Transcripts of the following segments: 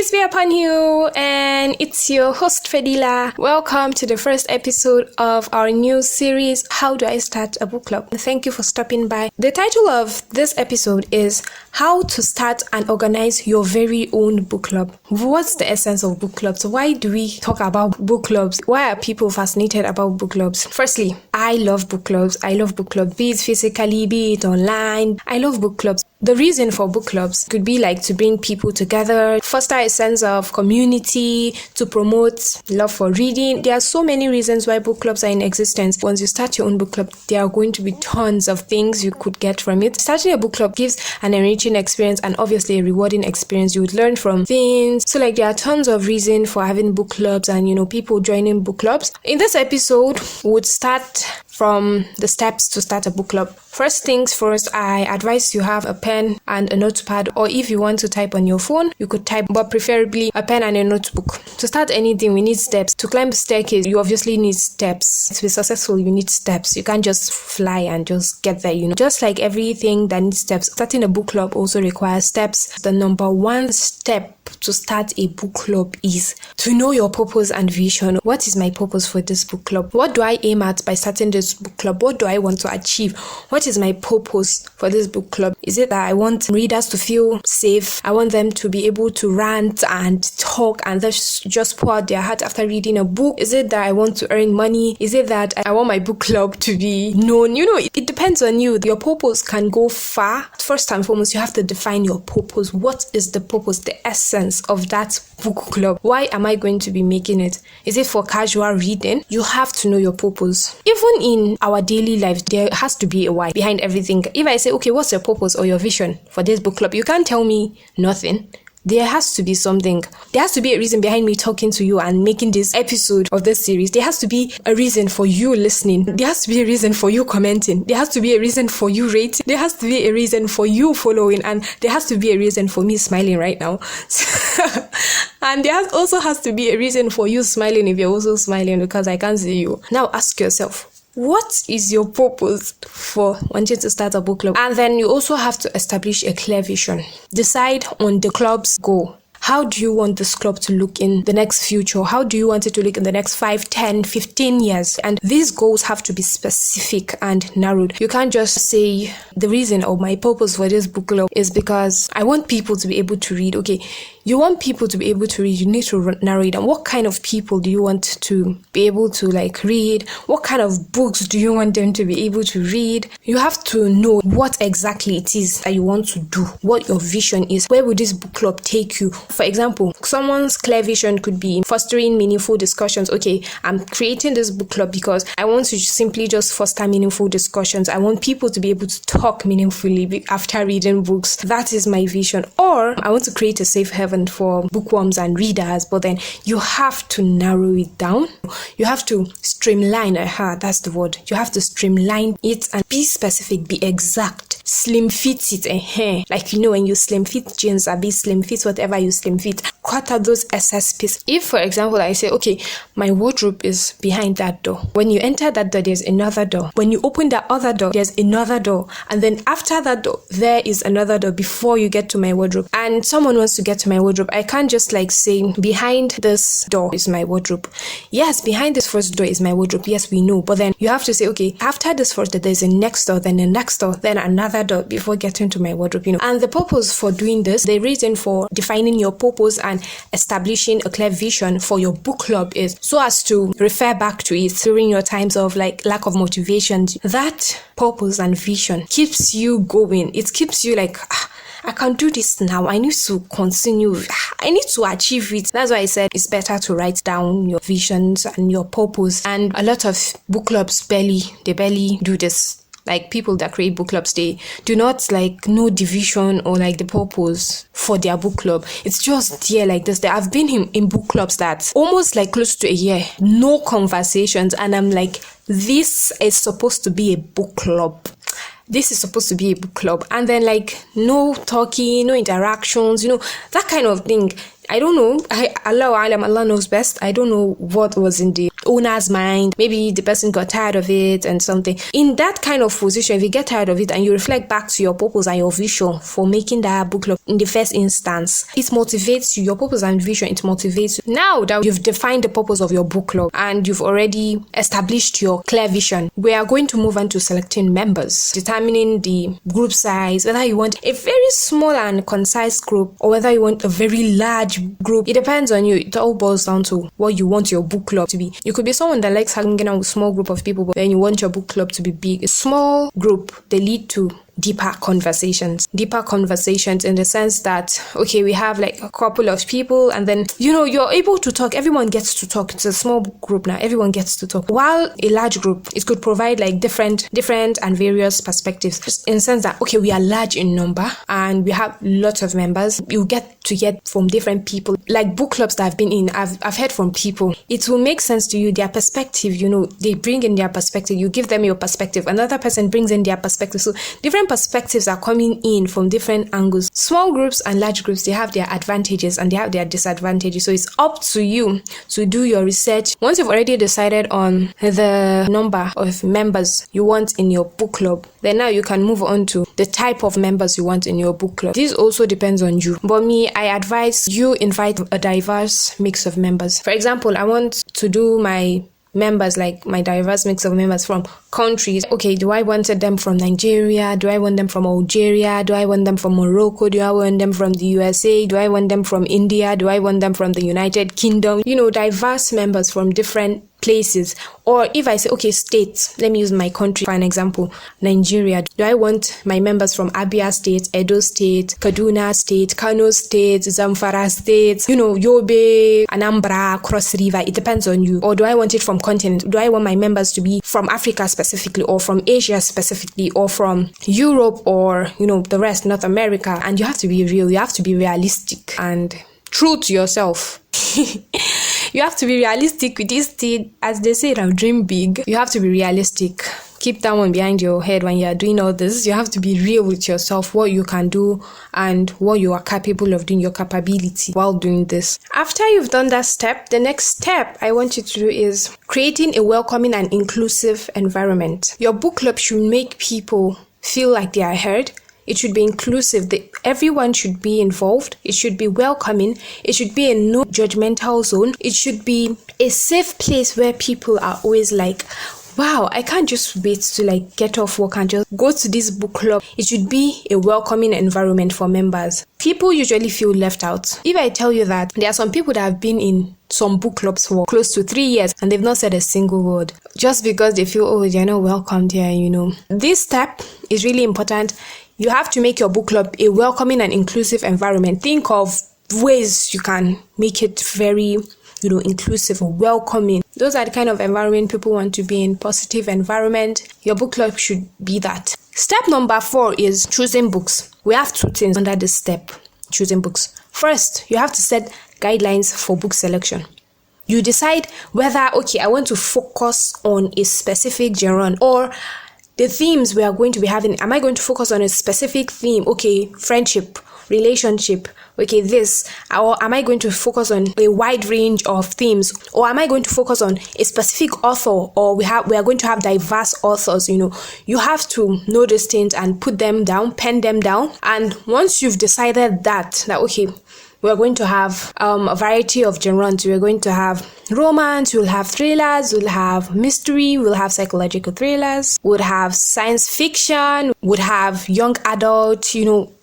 Peace be upon you, and it's your host Fadila. Welcome to the first episode of our new series, How Do I Start a Book Club? Thank you for stopping by. The title of this episode is How to Start and Organize Your Very Own Book Club. What's the essence of book clubs? Why do we talk about book clubs? Why are people fascinated about book clubs? Firstly, I love book clubs. I love book clubs, be it physically, be it online. I love book clubs. The reason for book clubs could be like to bring people together, foster a sense of community, to promote love for reading. There are so many reasons why book clubs are in existence. Once you start your own book club, there are going to be tons of things you could get from it. Starting a book club gives an enriching experience and obviously a rewarding experience. You would learn from things. So there are tons of reasons for having book clubs and, people joining book clubs. In this episode, we would start from the steps to start a book club. First things first, I advise you have a pen and a notepad, or if you want to type on your phone, you could type, but preferably a pen and a notebook. To start anything, we need steps. To climb the staircase, you obviously need steps. To be successful, you need steps. You can't just fly and just get there, Just like everything that needs steps, starting a book club also requires steps. The number one step to start a book club is to know your purpose and vision. What is my purpose for this book club? What do I aim at by starting this book club? What do I want to achieve? What is my purpose for this book club? Is it that I want readers to feel safe? I want them to be able to rant and talk and just pour out their heart after reading a book? Is it that I want to earn money? Is it that I want my book club to be known? It depends on you. Your purpose can go far. First and foremost, you have to define your purpose. What is the purpose, the essence of that book club? Why am I going to be making it? Is it for casual reading? You have to know your purpose. Even in our daily life, there has to be a why behind everything. If I say, okay, what's your purpose or your vision for this book club? You can't tell me nothing. There has to be something. There has to be a reason behind me talking to you and making this episode of this series. There has to be a reason for you listening. There has to be a reason for you commenting. There has to be a reason for you rating. There has to be a reason for you following. And there has to be a reason for me smiling right now. And there also has to be a reason for you smiling if you're also smiling because I can't see you. Now ask yourself, what is your purpose for wanting to start a book club? And then you also have to establish a clear vision. Decide on the club's goal. How do you want this club to look in the next future? How do you want it to look in the next 5, 10, 15 years? And these goals have to be specific and narrowed. You can't just say the reason or my purpose for this book club is because I want people to be able to read. Okay, you want people to be able to read, you need to narrow it down. What kind of people do you want to be able to read? What kind of books do you want them to be able to read? You have to know what exactly it is that you want to do, what your vision is. Where will this book club take you? For example, someone's clear vision could be fostering meaningful discussions. Okay, I'm creating this book club because I want to simply just foster meaningful discussions. I want people to be able to talk meaningfully after reading books. That is my vision. Or I want to create a safe haven for bookworms and readers, but then you have to narrow it down. You have to streamline that's the word. You have to streamline it and be specific, be exact. Slim fit it, when you slim fit jeans or be slim fit whatever you slim fit, cut out those excess pieces. If for example I say, okay, my wardrobe is behind that door. When you enter that door, there's another door. When you open that other door, there's another door, and then after that door there is another door before you get to my wardrobe. And someone wants to get to my wardrobe, I can't just say behind this door is my wardrobe. Yes, behind this first door is my wardrobe. Yes, we know, but then you have to say, okay, after this first door there's a next door, then the next door, then another door before getting to my wardrobe. And the purpose for doing this, the reason for defining your purpose and establishing a clear vision for your book club is so as to refer back to it during your times of lack of motivation. That purpose and vision keeps you going. It keeps you I can do this now. I need to continue. I need to achieve it. That's why I said it's better to write down your visions and your purpose. And a lot of book clubs barely do this. People that create book clubs, they do not know the vision or the purpose for their book club. It's just there like this. I've been in book clubs that almost close to a year, no conversations, and I'm this is supposed to be a book club. This is supposed to be a book club, and then no talking, no interactions, that kind of thing. I don't know. Allah knows best. I don't know what was in the owner's mind. Maybe the person got tired of it and something. In that kind of position, if you get tired of it and you reflect back to your purpose and your vision for making that book club in the first instance, it motivates you. Your purpose and vision, it motivates you. Now that you've defined the purpose of your book club and you've already established your clear vision, we are going to move on to selecting members, determining the group size, whether you want a very small and concise group or whether you want a very large group. It depends on you. It all boils down to what you want your book club to be. You could be someone that likes hanging out with a small group of people, but then you want your book club to be big. A small group, they lead to deeper conversations in the sense that, okay, we have like a couple of people and then, you're able to talk. Everyone gets to talk. It's a small group now. Everyone gets to talk. While a large group, it could provide like different and various perspectives. Just in the sense that, okay, we are large in number and we have lots of members. You get to get from different people. Like book clubs that I've been in, I've heard from people. It will make sense to you. Their perspective, they bring in their perspective. You give them your perspective. Another person brings in their perspective. So different perspectives are coming in from different angles. Small groups and large groups, they have their advantages and they have their disadvantages. So it's up to you to do your research. Once you've already decided on the number of members you want in your book club, then now you can move on to the type of members you want in your book club. This also depends on you. But me, I advise you invite a diverse mix of members. For example, I want to do my members, like my diverse mix of members from countries. Okay, do I want them from Nigeria? Do I want them from Algeria? Do I want them from Morocco? Do I want them from the USA? Do I want them from India? Do I want them from the United Kingdom? Diverse members from different places. Or if I say, okay, states, let me use my country for an example, Nigeria. Do I want my members from Abia State, Edo State, Kaduna State, Kano State, Zamfara State, Yobe, Anambra, Cross River? It depends on you. Or do I want it from continent? Do I want my members to be from Africa specifically, or from Asia specifically, or from Europe, or, the rest, North America? And you have to be real. You have to be realistic and true to yourself. You have to be realistic with this thing. As they say, dream big. You have to be realistic. Keep that one behind your head when you are doing all this. You have to be real with yourself, what you can do and what you are capable of doing, your capability while doing this. After you've done that step, the next step I want you to do is creating a welcoming and inclusive environment. Your book club should make people feel like they are heard. It should be inclusive. Everyone should be involved. It should be welcoming. It should be a no judgmental zone. It should be a safe place where people are always like, wow, I can't just wait to get off work and just go to this book club. It should be a welcoming environment for members. People usually feel left out. If I tell you that there are some people that have been in some book clubs for close to 3 years and they've not said a single word just because they feel, they're not welcomed here, This step is really important. You have to make your book club a welcoming and inclusive environment. Think of ways you can make it very, inclusive or welcoming. Those are the kind of environment people want to be in. Positive environment. Your book club should be that. Step number 4 is choosing books. We have 2 things under this step, choosing books. First, you have to set guidelines for book selection. You decide whether, I want to focus on a specific genre or the themes we are going to be having. Am I going to focus on a specific theme? Okay, friendship, relationship, this. Or am I going to focus on a wide range of themes? Or am I going to focus on a specific author? Or we are going to have diverse authors, You have to know these things and put them down, pen them down. And once you've decided that we're going to have a variety of genres. We're going to have romance, we'll have thrillers, we'll have mystery, we'll have psychological thrillers, we'll have science fiction, we'll have young adult,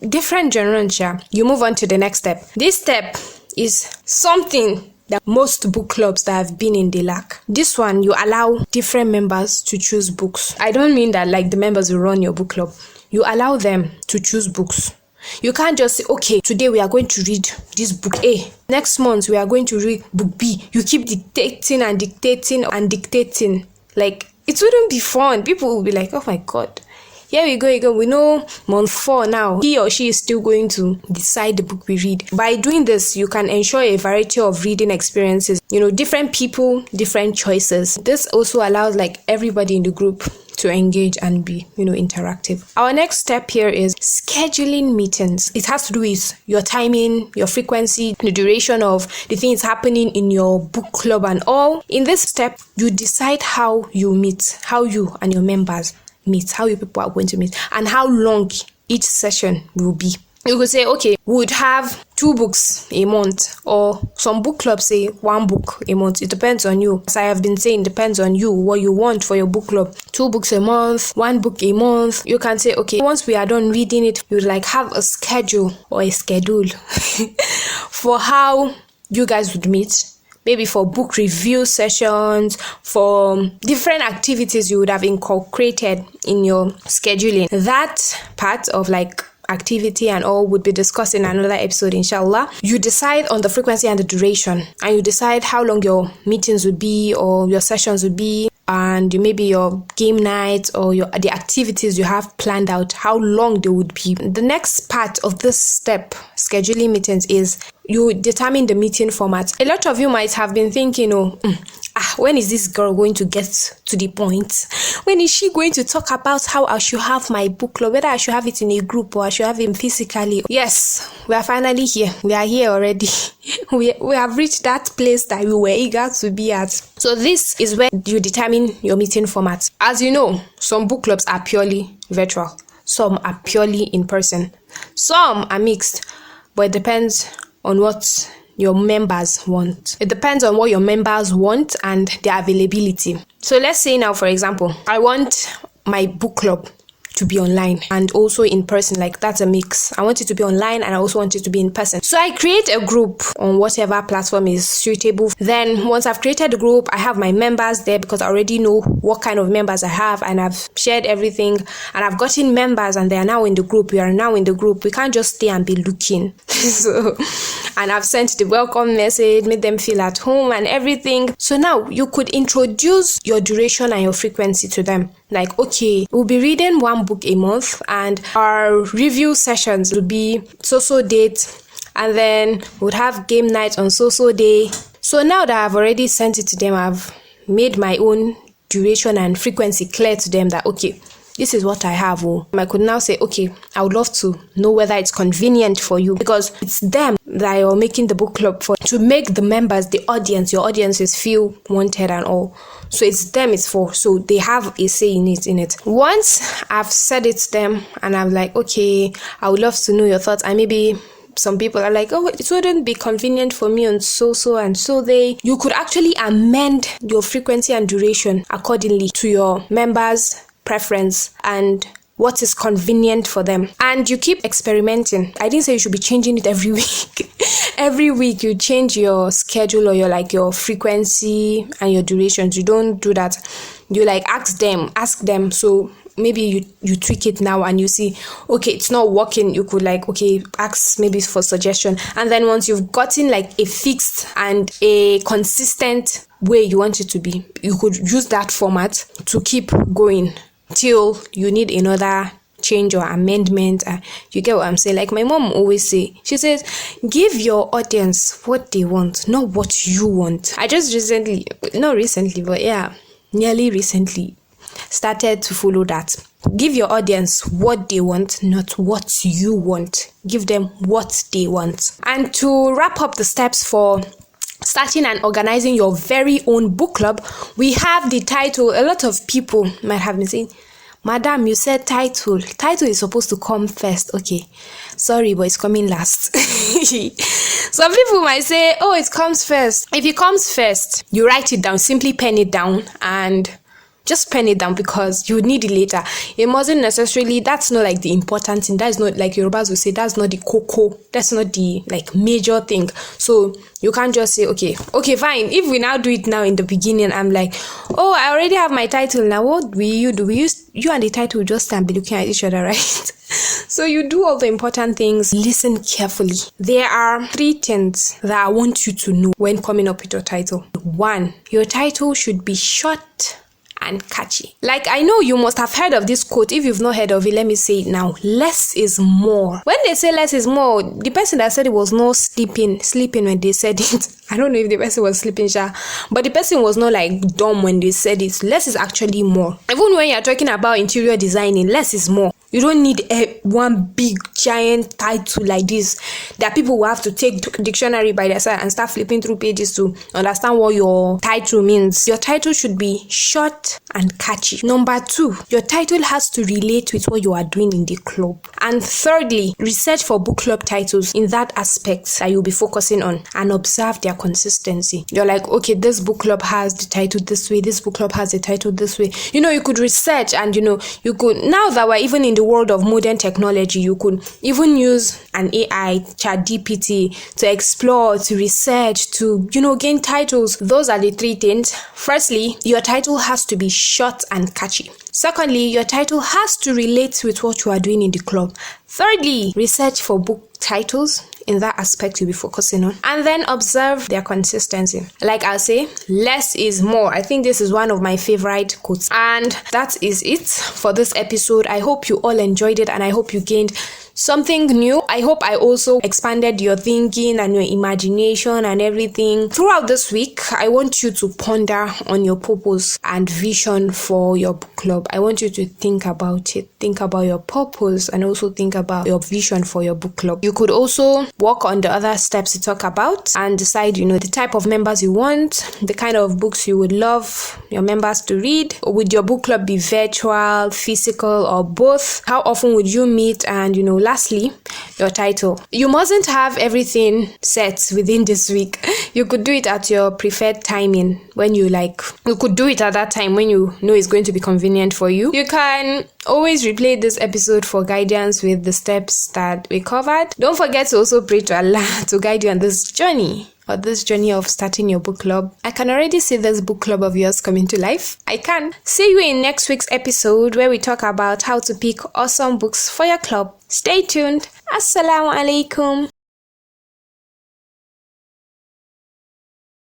different genres. You move on to the next step. This step is something that most book clubs that have been in, they lack. This one, you allow different members to choose books. I don't mean that the members will run your book club. You allow them to choose books. You can't just say, today we are going to read this book A. Next month we are going to read book B. You keep dictating and dictating and dictating. It wouldn't be fun. People will be like, oh my God. Here we go. We know month 4 now. He or she is still going to decide the book we read. By doing this, you can ensure a variety of reading experiences. Different people, different choices. This also allows everybody in the group to engage and be, interactive. Our next step here is scheduling meetings. It has to do with your timing, your frequency, the duration of the things happening in your book club and all. In this step, you decide how you meet, how you and your members meet, how you people are going to meet, and how long each session will be. You could say, okay, we would have 2 books a month, or some book clubs say 1 book a month. It depends on you. As I have been saying, depends on you, what you want for your book club. 2 books a month, 1 book a month. You can say, okay, once we are done reading it, you would have a schedule or a schedule for how you guys would meet. Maybe for book review sessions, for different activities you would have incorporated in your scheduling. That part of activity and all would be discussed in another episode, inshallah. You decide on the frequency and the duration, and you decide how long your meetings would be or your sessions would be, and maybe your game nights or the activities you have planned out, how long they would be. The next part of this step, scheduling meetings, is you determine the meeting format. A lot of you might have been thinking, when is this girl going to get to the point? When is she going to talk about how I should have my book club, whether I should have it in a group or I should have it physically? Yes, we are finally here. We are here already. we have reached that place that we were eager to be at. So this is where you determine your meeting format. As you know, some book clubs are purely virtual. Some are purely in person. Some are mixed, but it depends on what your members want. It depends on what your members want and their availability. So let's say now, for example, I want my book club to be online and also in person. That's a mix. I want it to be online and I also want it to be in person. So I create a group on whatever platform is suitable. Then once I've created the group, I have my members there because I already know what kind of members I have, and I've shared everything, and I've gotten members and they are now in the group. We are now in the group. We can't just stay and be looking. And I've sent the welcome message, made them feel at home and everything. So now you could introduce your duration and your frequency to them. Okay, we'll be reading 1 book a month and our review sessions will be so date, and then we'll have game night on so day. So now that I've already sent it to them, I've made my own duration and frequency clear to them that, okay, this is what I have. I could now say, okay, I would love to know whether it's convenient for you, because it's them that you're making the book club for, to make the members, your audiences feel wanted and all. So it's them it's for, so they have a say in it. Once I've said it to them and I'm okay, I would love to know your thoughts, and maybe some people are it wouldn't be convenient for me on so and so you could actually amend your frequency and duration accordingly to your members' preference and what is convenient for them. And you keep experimenting. I didn't say you should be changing it every week. Every week you change your schedule or your frequency and your durations. You don't do that. You ask them. So maybe you tweak it now and you see, okay, it's not working. You could ask maybe for suggestion. And then once you've gotten a fixed and a consistent way you want it to be, you could use that format to keep going till you need another change or amendment. You get what I'm saying? My mom always say, she says, give your audience what they want, not what you want. I just nearly recently started to follow that. Give your audience what they want, not what you want. Give them what they want. And to wrap up the steps for starting and organizing your very own book club, we have the title. A lot of people might have been saying, Madam, you said title. Title is supposed to come first. Okay, sorry, but it's coming last. Some people might say, oh, it comes first. If it comes first, you write it down, simply pen it down, and just pen it down because you would need it later. It mustn't necessarily, that's not the important thing. That's not Yorubas will say, that's not the cocoa. That's not the major thing. So you can't just say, okay, fine. If we now do it now in the beginning, I'm oh, I already have my title. Now what will you do? You and the title just stand be looking at each other, right? So you do all the important things. Listen carefully. There are 3 things that I want you to know when coming up with your title. 1, your title should be short and catchy. Like, I know you must have heard of this quote. If you've not heard of it, let me say it now. Less is more. When they say less is more, the person that said it was not sleeping when they said it. I don't know if the person was sleeping, but the person was not like dumb when they said it. Less is actually more. Even when you're talking about interior designing, less is more. You don't need one big giant title like this that people will have to take dictionary by their side and start flipping through pages to understand what your title means. Your title should be short and catchy. Number 2, your title has to relate with what you are doing in the club. And thirdly, research for book club titles in that aspect that you'll be focusing on and observe their consistency. You're like, okay, this book club has the title this way, this book club has the title this way. You could research, and you could, now that we're even in the world of modern technology, you could even use an AI, ChatGPT, to explore, to research, to gain titles. Those are the 3 things. Firstly, your title has to be short and catchy. Secondly, your title has to relate with what you are doing in the club. Thirdly, research for book titles. In that aspect, you'll be focusing on. And then observe their consistency. Like I'll say, less is more. I think this is one of my favorite quotes. And that is it for this episode. I hope you all enjoyed it, and I hope you gained something new. I hope I also expanded your thinking and your imagination and everything. Throughout this week, I want you to ponder on your purpose and vision for your book club. I want you to think about it. Think about your purpose and also think about your vision for your book club. You could also work on the other steps to talk about and decide, the type of members you want, the kind of books you would love your members to read. Would your book club be virtual, physical, or both? How often would you meet? And, lastly, your title. You mustn't have everything set within this week. You could do it at your preferred timing when you could do it at that time when you know it's going to be convenient for you. You can always replay this episode for guidance with the steps that we covered. Don't forget to also pray to Allah to guide you on this journey. Or this journey of starting your book club. I can already see this book club of yours coming to life. I can. See you in next week's episode where we talk about how to pick awesome books for your club. Stay tuned. Assalamu alaikum.